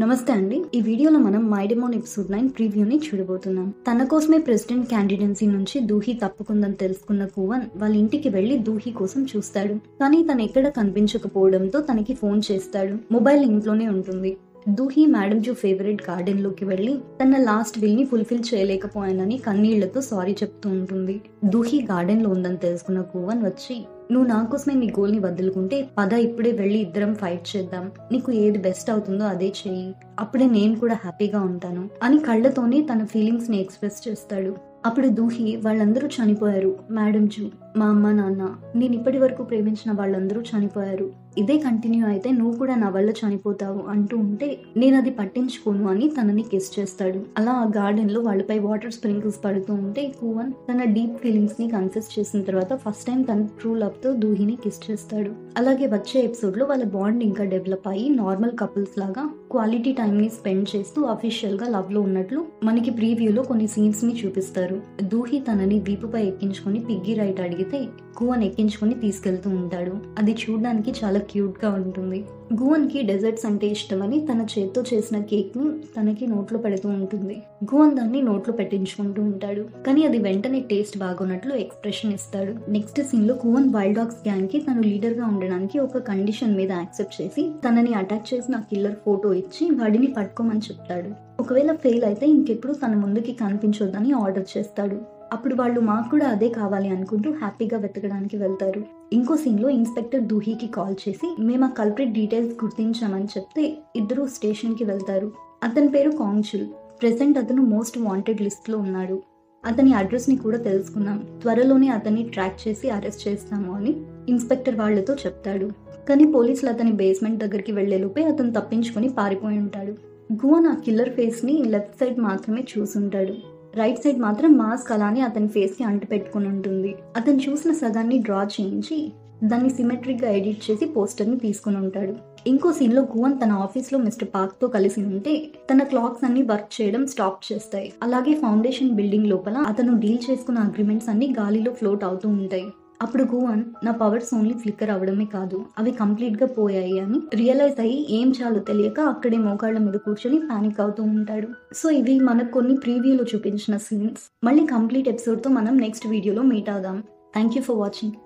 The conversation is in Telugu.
నమస్తే అండి. ఈ వీడియోలో మనం మై డిమోన్ ఎపిసోడ్ 9 ప్రివ్యూని చూడబోతున్నాం. తన కోసమే ప్రెసిడెంట్ క్యాండిడెన్సీ నుంచి దూహి తప్పుకుందని తెలుసుకున్న కువన్ వాళ్ళ ఇంటికి వెళ్లి దూహి కోసం చూస్తాడు. కానీ తను ఎక్కడ కనిపించకపోవడంతో తనకి ఫోన్ చేస్తాడు. మొబైల్ ఇంట్లోనే ఉంటుంది. దూహి మేడం జూ ఫేవరెట్ గార్డెన్ లోకి వెళ్లి తన లాస్ట్ విల్ ని ఫుల్ఫిల్ చేయలేకపోయానని కన్నీళ్లతో సారీ చెప్తూ ఉంటుంది. దూహి గార్డెన్ లో ఉందని తెలుసుకున్న కువన్ వచ్చి, నువ్వు నా కోసమే నీ గోల్ ని వదులుకుంటే పద ఇప్పుడే వెళ్ళి ఇద్దరం ఫైట్ చేద్దాం, నీకు ఏది బెస్ట్ అవుతుందో అదే చెయ్యి, అప్పుడే నేను కూడా హ్యాపీగా ఉంటాను అని కళ్ళతోనే తన ఫీలింగ్స్ ని ఎక్స్ప్రెస్ చేస్తాడు. అప్పుడు దూహి, వాళ్ళందరూ చనిపోయారు మేడం జూ, మా అమ్మ నాన్న, నేను ఇప్పటి వరకు ప్రేమించిన వాళ్ళందరూ చనిపోయారు, ఇదే కంటిన్యూ అయితే నువ్వు కూడా నా వల్ల చనిపోతావు అంటూ ఉంటే నేను అది పట్టించుకోను అని తనని కిస్ చేస్తాడు. అలా ఆ గార్డెన్ లో వాళ్ళపై వాటర్ స్ప్రింకిల్స్ పడుతూ ఉంటే కువన్ తన డీప్ ఫీలింగ్స్ ని కన్ఫెస్ చేసిన తర్వాత ఫస్ట్ టైం తన ట్రూ లవ్ తో దూహిని కిస్ చేస్తాడు. అలాగే వచ్చే ఎపిసోడ్ లో వాళ్ళ బాండ్ ఇంకా డెవలప్ అయ్యి నార్మల్ కపుల్స్ లాగా క్వాలిటీ టైం ని స్పెండ్ చేస్తూ అఫీషియల్ గా లవ్ లో ఉన్నట్లు మనకి ప్రీవ్యూలో కొన్ని సీన్స్ ని చూపిస్తారు. దూహి తనని వీపుపై ఎక్కించుకొని పిగ్గి రైట్ అడిగితే గువన్ ఎక్కించుకొని తీసుకెళ్తూ ఉంటాడు. అది చూడడానికి చాలా క్యూట్ గా ఉంటుంది. గువన్ కి డెజర్ట్స్ అంటే ఇష్టమని తన చేత్తో చేసిన కేక్ ని తనకి నోట్లో పెడుతూ ఉంటుంది. గువన్ దాన్ని నోట్లో పెట్టించుకుంటూ ఉంటాడు. కానీ అది వెంటనే టేస్ట్ బాగున్నట్లు ఎక్స్ప్రెషన్ ఇస్తాడు. నెక్స్ట్ సీన్ లో గువన్ వైల్డ్ డాగ్స్ గ్యాంగ్ కి తను లీడర్ గా ఉండడానికి ఒక కండిషన్ మీద యాక్సెప్ట్ చేసి తనని అటాక్ చేసిన కిల్లర్ ఫోటో ఇచ్చి వాడిని పట్టుకోమని చెప్తాడు. ఒకవేళ ఫెయిల్ అయితే ఇంకెప్పుడు తన ముందుకి కనిపించొద్దని ఆర్డర్ చేస్తాడు. అప్పుడు వాళ్ళు మాకు కూడా అదే కావాలి అనుకుంటూ హ్యాపీగా వెతకడానికి వెళ్తారు. ఇంకో సీన్ లో ఇన్స్పెక్టర్ దూహికి కాల్ చేసి మేము ఆ కల్ప్రిట్ డీటెయిల్స్ గుర్తించామని చెప్తే ఇద్దరు స్టేషన్ కి వెళ్తారు. అతని పేరు కాంగ్చుల్. ప్రెసెంట్ అతను మోస్ట్ వాంటెడ్ లిస్ట్ లో ఉన్నాడు. అతని అడ్రస్ ని కూడా తెలుసుకున్నాం, త్వరలోనే అతన్ని ట్రాక్ చేసి అరెస్ట్ చేస్తాము అని ఇన్స్పెక్టర్ వాళ్లతో చెప్తాడు. కానీ పోలీసులు అతని బేస్మెంట్ దగ్గరికి వెళ్లేలోపే అతను తప్పించుకొని పారిపోయి ఉంటాడు. గువన్ ఆ కిల్లర్ ఫేస్ ని లెఫ్ట్ సైడ్ మాత్రమే చూసుంటాడు. రైట్ సైడ్ మాత్రం మాస్క్ అలానే అతని ఫేస్ కి అంటు పెట్టుకుని ఉంటుంది. అతను చూసిన సగాన్ని డ్రా చేయించి దాన్ని సిమెట్రిక్ గా ఎడిట్ చేసి పోస్టర్ ని తీసుకుని ఉంటాడు. ఇంకో సీన్ లో గువన్ తన ఆఫీస్ లో మిస్టర్ పార్క్ తో కలిసి ఉంటే తన క్లాక్స్ అన్ని వర్క్ చేయడం స్టాప్ చేస్తాయి. అలాగే ఫౌండేషన్ బిల్డింగ్ లోపల అతను డీల్ చేసుకున్న అగ్రిమెంట్స్ అన్ని గాలిలో ఫ్లోట్ అవుతూ ఉంటాయి. అప్పుడు గువన్ నా పవర్స్ ఓన్లీ ఫ్లిక్కర్ అవడమే కాదు అవి కంప్లీట్ గా పోయాయి అని రియలైజ్ అయ్యి ఏం చాలో తెలియక అక్కడే మోకాళ్ళ మీద కూర్చొని పానిక్ అవుతూ ఉంటాడు. సో ఇవి మనకు కొన్ని ప్రీవ్యూలో చూపించిన సీన్స్. మళ్ళీ కంప్లీట్ ఎపిసోడ్ తో మనం నెక్స్ట్ వీడియోలో మీట్ అవుదాం. Thank you for watching.